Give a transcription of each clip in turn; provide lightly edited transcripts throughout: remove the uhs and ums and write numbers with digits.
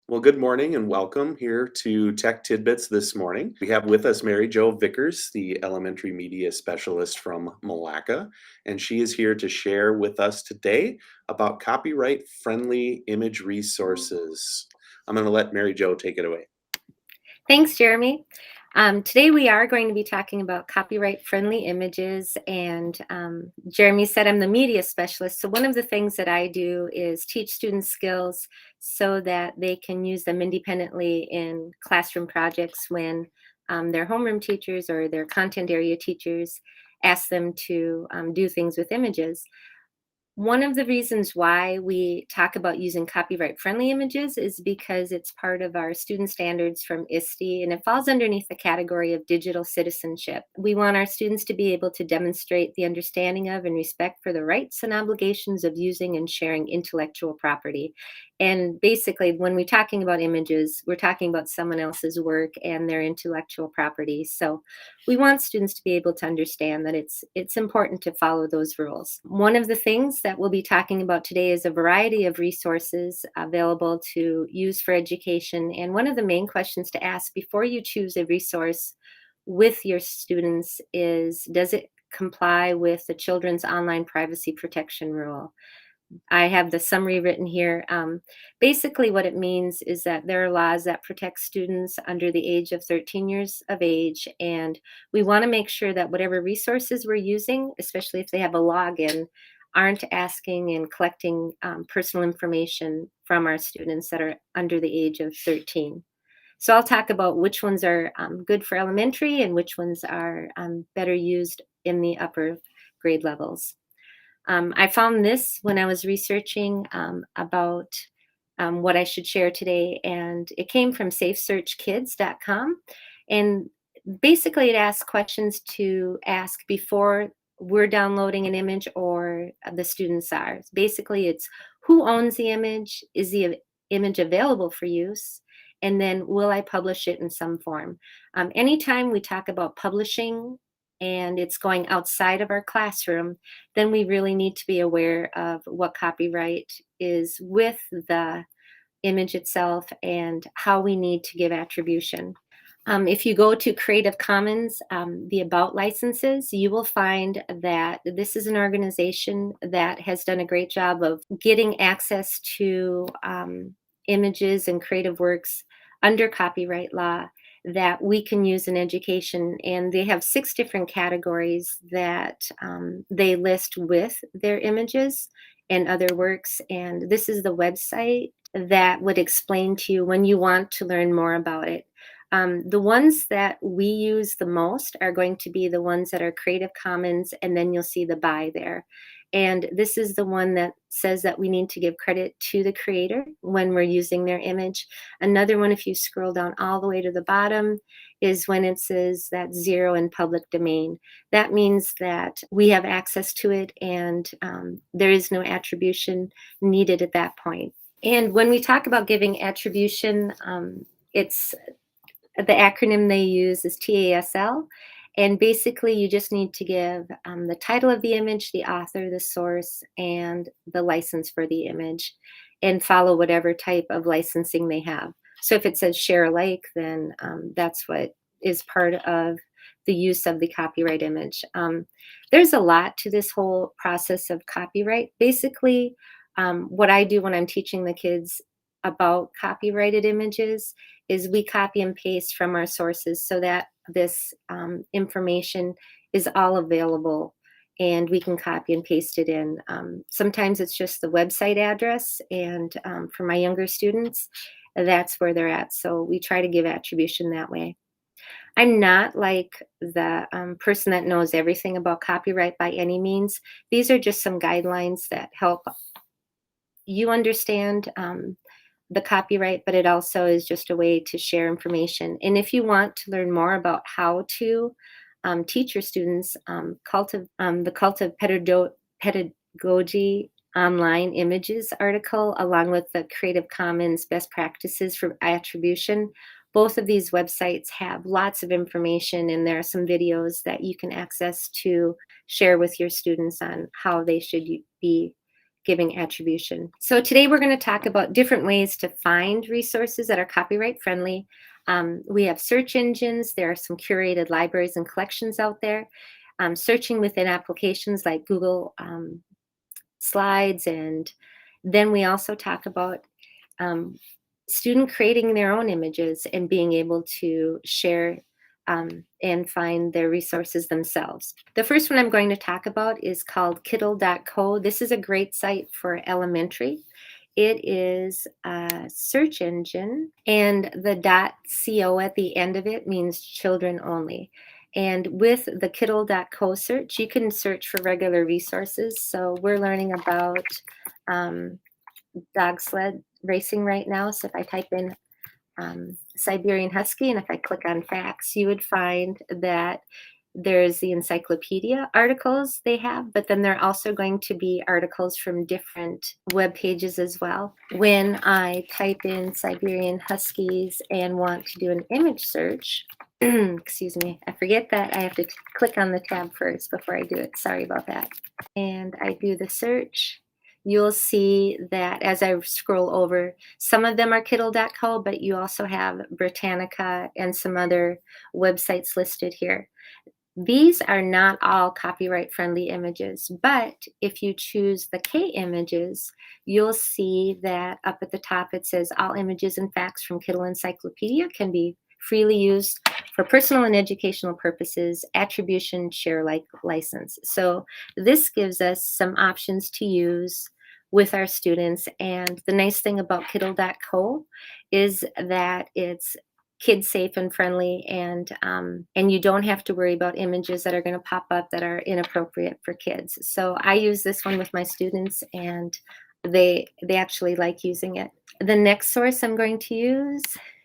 Well, good morning and welcome here to Tech Tidbits this morning. We have with us Mary Jo Vickers, the elementary media specialist from Malacca, and she is here to share with us today about copyright friendly image resources. I'm going to let Mary Jo take it away. Thanks, Jeremy. Today we are going to be talking about copyright-friendly images, and Jeremy said I'm the media specialist. So one of the things that I do is teach students skills so that they can use them independently in classroom projects when their homeroom teachers or their content area teachers ask them to do things with images. One of the reasons why we talk about using copyright-friendly images is because it's part of our student standards from ISTE, and it falls underneath the category of digital citizenship. We want our students to be able to demonstrate the understanding of and respect for the rights and obligations of using and sharing intellectual property. And basically, when we're talking about images, we're talking about someone else's work and their intellectual property. So we want students to be able to understand that it's important to follow those rules. One of the things that we'll be talking about today is a variety of resources available to use for education. And one of the main questions to ask before you choose a resource with your students is, does it comply with the Children's Online Privacy Protection Rule? I have the summary written here. Basically, what it means is that there are laws that protect students under the age of 13 years of age, and we want to make sure that whatever resources we're using, especially if they have a login, aren't asking and collecting personal information from our students that are under the age of 13. So I'll talk about which ones are good for elementary and which ones are better used in the upper grade levels. I found this when I was researching about what I should share today, and it came from safesearchkids.com. And basically, it asks questions to ask before we're downloading an image or the students are. Basically, it's who owns the image? Is the image available for use? And then will I publish it in some form? Anytime we talk about publishing and it's going outside of our classroom, then we really need to be aware of what copyright is with the image itself and how we need to give attribution. If you go to Creative Commons, the About licenses, you will find that this is an organization that has done a great job of getting access to images and creative works under copyright law that we can use in education. And they have 6 different categories that they list with their images and other works. And this is the website that would explain to you when you want to learn more about it. The ones that we use the most are going to be the ones that are Creative Commons, and then you'll see the by there. And this is the one that says that we need to give credit to the creator when we're using their image. Another one, if you scroll down all the way to the bottom, is when it says that 0 in public domain. That means that we have access to it and there is no attribution needed at that point. And when we talk about giving attribution, it's the acronym they use is TASL. And basically, you just need to give the title of the image, the author, the source, and the license for the image, and follow whatever type of licensing they have. So if it says share alike, then that's what is part of the use of the copyright image. There's a lot to this whole process of copyright. Basically, what I do when I'm teaching the kids about copyrighted images is we copy and paste from our sources so that this information is all available and we can copy and paste it in. Sometimes it's just the website address, and for my younger students, that's where they're at. So we try to give attribution that way. I'm not like the person that knows everything about copyright by any means. These are just some guidelines that help you understand the copyright, but it also is just a way to share information. And if you want to learn more about how to teach your students the Cult of Pedagogy online images article, along with the Creative Commons best practices for attribution, both of these websites have lots of information, and there are some videos that you can access to share with your students on how they should be giving attribution. So today we're going to talk about different ways to find resources that are copyright friendly. We have search engines. There are some curated libraries and collections out there. Searching within applications like Google Slides, and then we also talk about student creating their own images and being able to share and find their resources themselves. The first one I'm going to talk about is called Kittle.co. This is a great site for elementary. It is a search engine, and the .co at the end of it means children only. And with the Kittle.co search, you can search for regular resources. So we're learning about dog sled racing right now. So if I type in Siberian Husky, and if I click on facts, you would find that there's the encyclopedia articles they have, but then there are also going to be articles from different web pages as well. When I type in Siberian Huskies and want to do an image search, excuse me, I forget that I have to click on the tab first before I do it. Sorry about that. And I do the search. You'll see that as I scroll over, some of them are Kittle.co, but you also have Britannica and some other websites listed here. These are not all copyright friendly images, but if you choose the K images, you'll see that up at the top it says all images and facts from Kittle Encyclopedia can be freely used for personal and educational purposes, attribution, share like license. So this gives us some options to use with our students. And the nice thing about Kittle.co is that it's kid safe and friendly, and you don't have to worry about images that are going to pop up that are inappropriate for kids. So I use this one with my students, and they actually like using it. The next source I'm going to use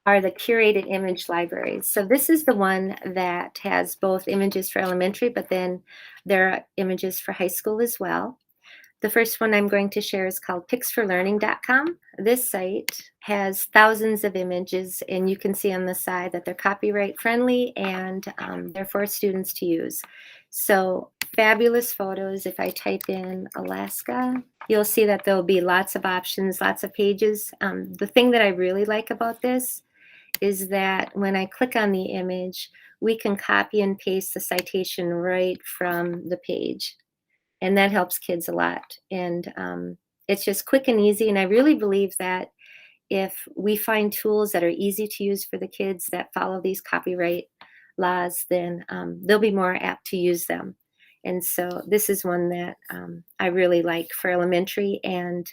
are the curated image libraries. So this is the one that has both images for elementary, but then there are images for high school as well. The first one I'm going to share is called picsforlearning.com. This site has thousands of images, and you can see on the side that they're copyright friendly and they're for students to use. So fabulous photos. If I type in Alaska, you'll see that there'll be lots of options, lots of pages. The thing that I really like about this is that when I click on the image, we can copy and paste the citation right from the page. And that helps kids a lot. And it's just quick and easy. And I really believe that if we find tools that are easy to use for the kids that follow these copyright laws, then they'll be more apt to use them. And so this is one that I really like for elementary and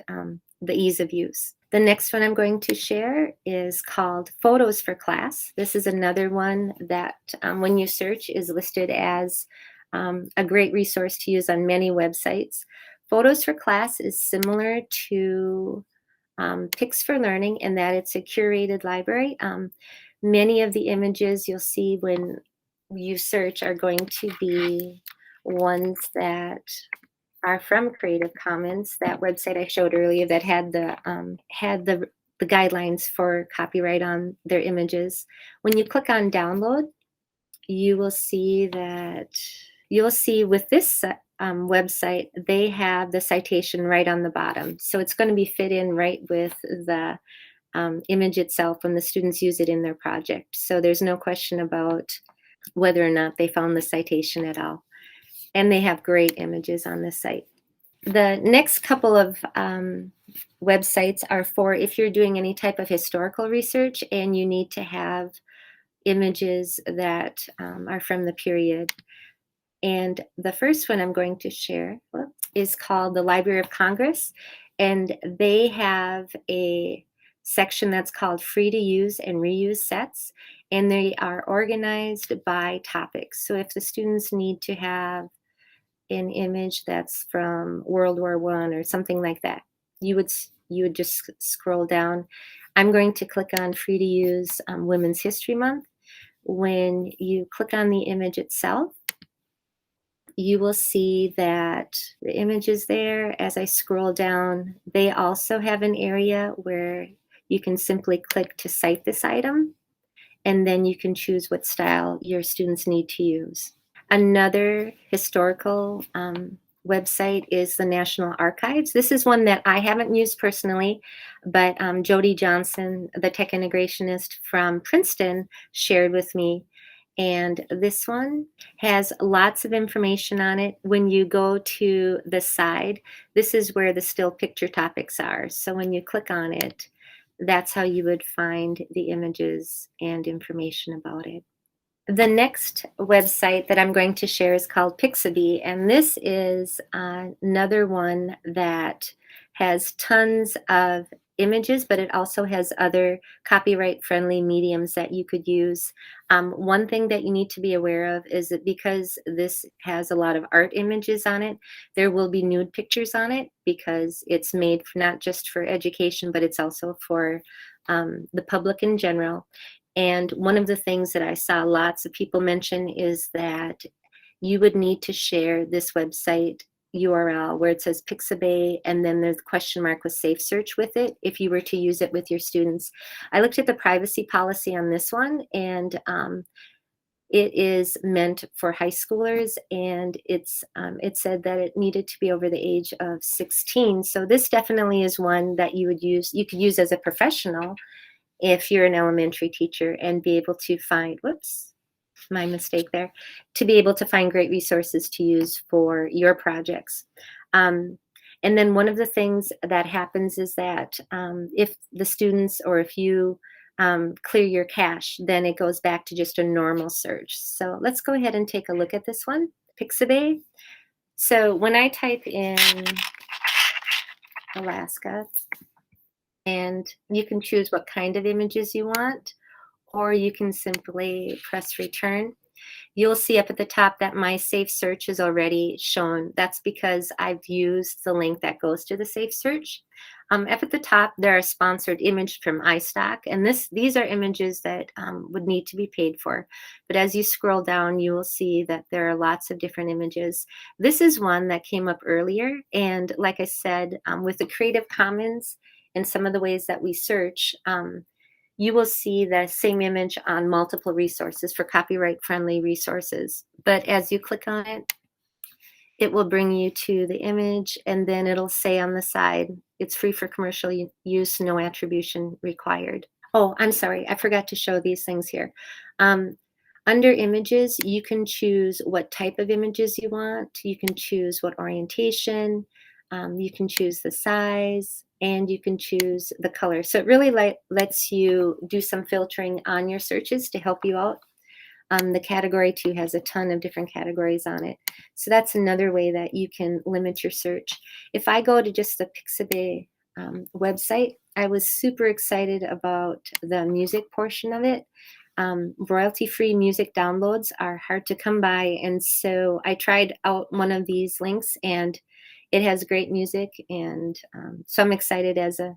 the ease of use. The next one I'm going to share is called Photos for Class. This is another one that when you search is listed as a great resource to use on many websites. Photos for Class is similar to Pics for Learning in that it's a curated library. Many of the images you'll see when you search are going to be ones that are from Creative Commons, that website I showed earlier that had the guidelines for copyright on their images. When you click on download, you will see that with this website, they have the citation right on the bottom. So it's going to be fit in right with the image itself when the students use it in their project. So there's no question about whether or not they found the citation at all. And they have great images on this site. The next couple of websites are for if you're doing any type of historical research and you need to have images that are from the period. And the first one I'm going to share is called the Library of Congress. And they have a section that's called Free to Use and Reuse Sets. And they are organized by topics. So if the students need to have an image that's from World War I or something like that, you would just scroll down. I'm going to click on Free to Use Women's History Month. When you click on the image itself, you will see that the image is there. As I scroll down, they also have an area where you can simply click to cite this item, and then you can choose what style your students need to use. Another historical website is the National Archives. This is one that I haven't used personally, but Jody Johnson, the tech integrationist from Princeton, shared with me. And this one has lots of information on it. When you go to the side, this is where the still picture topics are. So when you click on it, that's how you would find the images and information about it. The next website that I'm going to share is called Pixabay, and this is another one that has tons of images, but it also has other copyright-friendly mediums that you could use. One thing that you need to be aware of is that because this has a lot of art images on it, there will be nude pictures on it because it's made not just for education, but it's also for the public in general. And one of the things that I saw lots of people mention is that you would need to share this website URL where it says Pixabay and then there's a question mark with safe search with it if you were to use it with your students. I looked at the privacy policy on this one, and it is meant for high schoolers, and it said that it needed to be over the age of 16. So this definitely is one that you could use as a professional if you're an elementary teacher and be able to find, whoops, my mistake there, to be able to find great resources to use for your projects. And then one of the things that happens is that if the students or if you clear your cache, then it goes back to just a normal search. So let's go ahead and take a look at this one, Pixabay. So when I type in Alaska, and you can choose what kind of images you want, or you can simply press return. You'll see up at the top that my safe search is already shown. That's because I've used the link that goes to the safe search. Up at the top, there are sponsored images from iStock, and these are images that would need to be paid for. But as you scroll down, you will see that there are lots of different images. This is one that came up earlier, and like I said, with the Creative Commons and some of the ways that we search, you will see the same image on multiple resources for copyright-friendly resources. But as you click on it, it will bring you to the image, and then it'll say on the side, it's free for commercial use, no attribution required. Oh, I'm sorry, I forgot to show these things here. Under images, you can choose what type of images you want. You can choose what orientation. You can choose the size, and you can choose the color. So it really lets you do some filtering on your searches to help you out. The category too has a ton of different categories on it. So that's another way that you can limit your search. If I go to just the Pixabay website, I was super excited about the music portion of it. Royalty-free music downloads are hard to come by, and so I tried out one of these links, and it has great music, and so I'm excited as a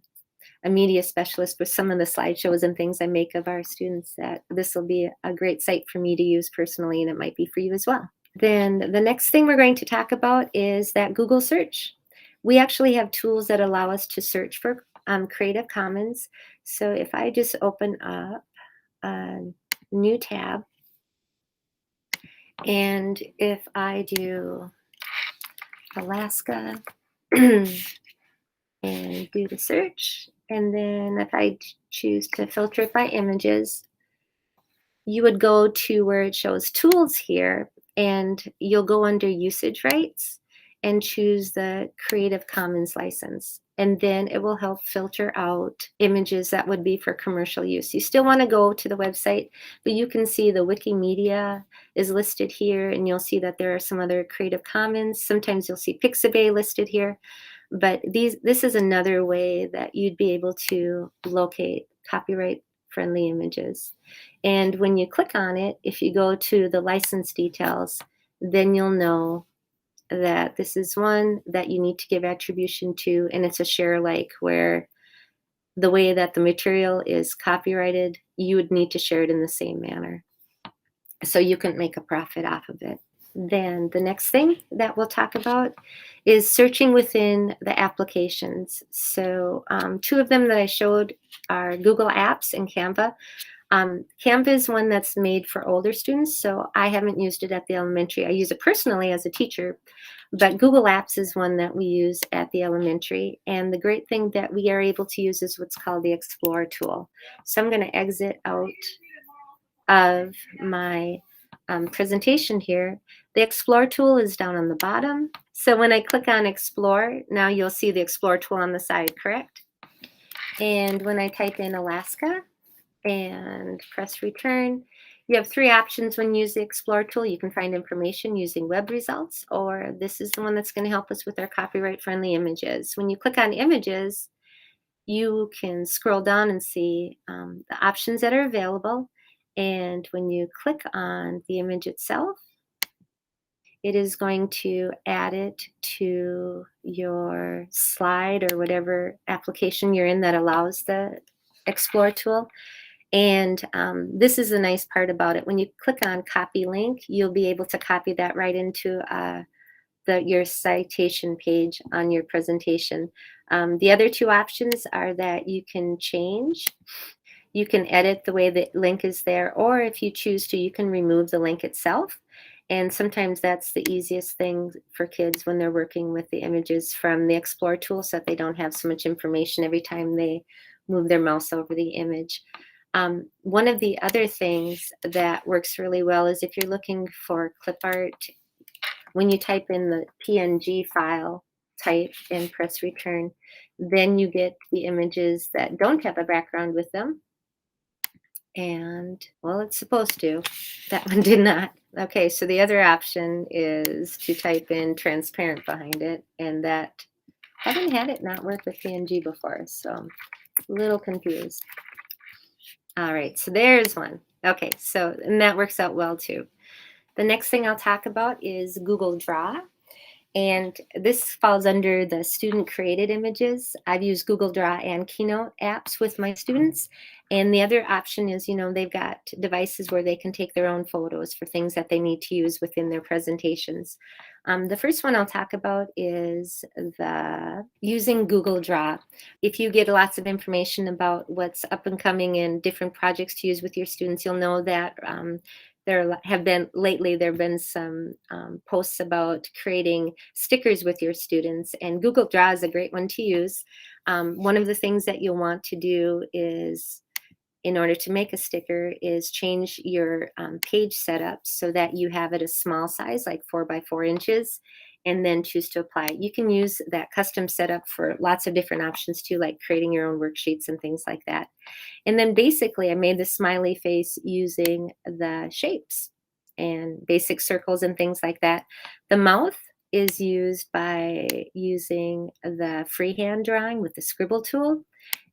media specialist with some of the slideshows and things I make of our students that this will be a great site for me to use personally, and it might be for you as well. Then the next thing we're going to talk about is that Google search. We actually have tools that allow us to search for Creative Commons. So if I just open up a new tab, and if I do Alaska and do the search, and then if I choose to filter it by images, you would go to where it shows tools here, and you'll go under usage rights and choose the Creative Commons license. And then it will help filter out images that would be for commercial use. You still want to go to the website, but you can see the Wikimedia is listed here, and you'll see that there are some other Creative Commons. Sometimes you'll see Pixabay listed here. But this is another way that you'd be able to locate copyright-friendly images. And when you click on it, if you go to the license details, then you'll know that this is one that you need to give attribution to, and it's a share alike, where the way that the material is copyrighted, you would need to share it in the same manner, so you can make a profit off of it. Then the next thing that we'll talk about is searching within the applications. So two of them that I showed are Google Apps and Canva. Canva is one that's made for older students, so I haven't used it at the elementary. I use it personally as a teacher, but Google Apps is one that we use at the elementary. And the great thing that we are able to use is what's called the Explore tool. So I'm going to exit out of my presentation here. The Explore tool is down on the bottom. So when I click on Explore, now you'll see the Explore tool on the side, correct? And when I type in Alaska and press return, you have 3 options when you use the Explore tool. You can find information using web results, or this is the one that's going to help us with our copyright-friendly images. When you click on images, you can scroll down and see the options that are available. And when you click on the image itself, it is going to add it to your slide or whatever application you're in that allows the Explore tool. And this is the nice part about it. When you click on copy link, you'll be able to copy that right into your citation page on your presentation. The other 2 options are that you can change. You can edit the way the link is there, or if you choose to, you can remove the link itself. And sometimes that's the easiest thing for kids when they're working with the images from the Explore tool, so that they don't have so much information every time they move their mouse over the image. One of the other things that works really well is if you're looking for clip art, when you type in the PNG file type and press return, then you get the images that don't have a background with them. And, well, it's supposed to. That one did not. Okay, so the other option is to type in transparent behind it, and that, I haven't had it not work with PNG before, so I'm a little confused. All right, so there's one. Okay, so, and that works out well too. The next thing I'll talk about is Google Draw. And this falls under the student created images. I've used Google Draw and Keynote apps with my students. And the other option is, they've got devices where they can take their own photos for things that they need to use within their presentations. The first one I'll talk about is using Google Draw. If you get lots of information about what's up and coming and different projects to use with your students, you'll know that there have been some posts about creating stickers with your students, and Google Draw is a great one to use. One of the things that you'll want to do is, in order to make a sticker, is change your page setup so that you have it a small size, like 4 by 4 inches, and then choose to apply it. You can use that custom setup for lots of different options too, like creating your own worksheets and things like that. And then basically I made the smiley face using the shapes and basic circles and things like that. The mouth is used by using the freehand drawing with the scribble tool.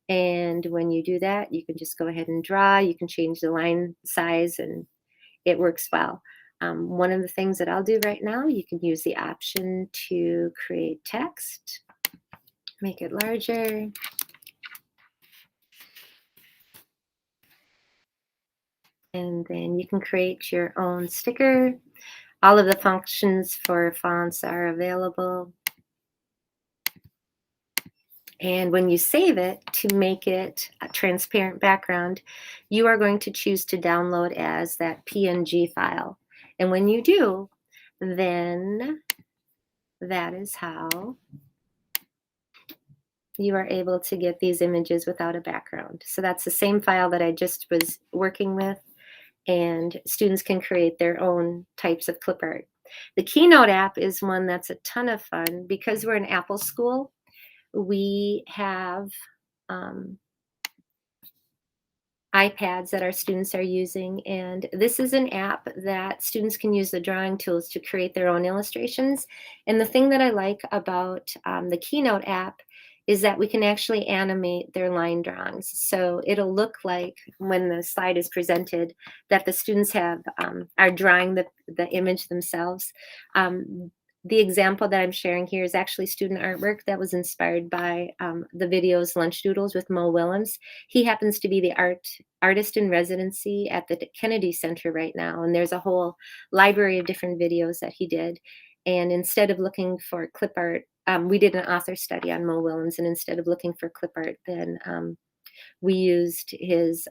And when you do that, you can just go ahead and draw. You can change the line size and it works well. One of the things that I'll do right now, you can use the option to create text, make it larger. And then you can create your own sticker. All of the functions for fonts are available. And when you save it, to make it a transparent background, you are going to choose to download as that PNG file. And when you do, then that is how you are able to get these images without a background. So that's the same file that I just was working with, and students can create their own types of clip art. The Keynote app is one that's a ton of fun. Because we're an Apple school, we have iPads that our students are using, and this is an app that students can use the drawing tools to create their own illustrations. And the thing that I like about the Keynote app is that we can actually animate their line drawings. So it'll look like, when the slide is presented, that the students are drawing the image themselves. The example that I'm sharing here is actually student artwork that was inspired by the videos Lunch Doodles with Mo Willems. He happens to be the artist in residency at the Kennedy Center right now, and there's a whole library of different videos that he did. And instead of looking for clip art, we did an author study on Mo Willems, and instead of looking for clip art, then we used his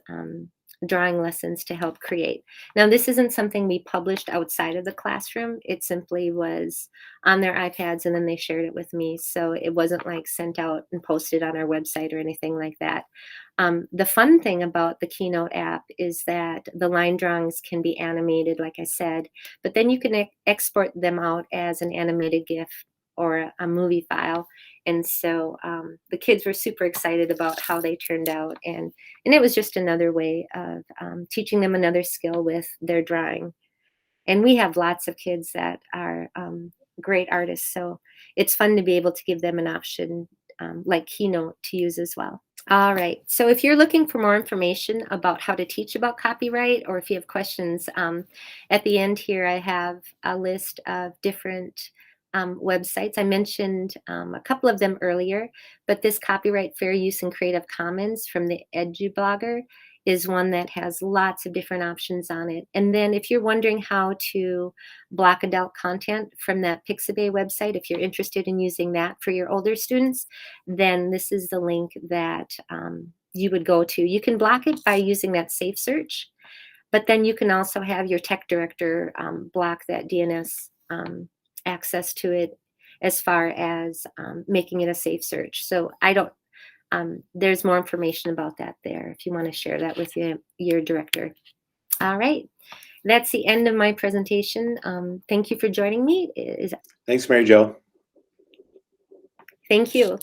drawing lessons to help create. Now, this isn't something we published outside of the classroom. It simply was on their iPads and then they shared it with me. So it wasn't like sent out and posted on our website or anything like that. The fun thing about the Keynote app is that the line drawings can be animated, like I said, but then you can export them out as an animated GIF or a movie file. And so the kids were super excited about how they turned out. And it was just another way of teaching them another skill with their drawing. And we have lots of kids that are great artists. So it's fun to be able to give them an option like Keynote to use as well. All right. So if you're looking for more information about how to teach about copyright, or if you have questions, at the end here, I have a list of different websites. I mentioned a couple of them earlier, but this Copyright Fair Use and Creative Commons from the EduBlogger is one that has lots of different options on it. And then if you're wondering how to block adult content from that Pixabay website, if you're interested in using that for your older students, then this is the link that you would go to. You can block it by using that safe search, but then you can also have your tech director block that DNS access to it as far as making it a safe search. So I don't, there's more information about that there if you want to share that with your director. All right, that's the end of my presentation. Thank you for joining me. Thanks, Mary Jo. Thank you.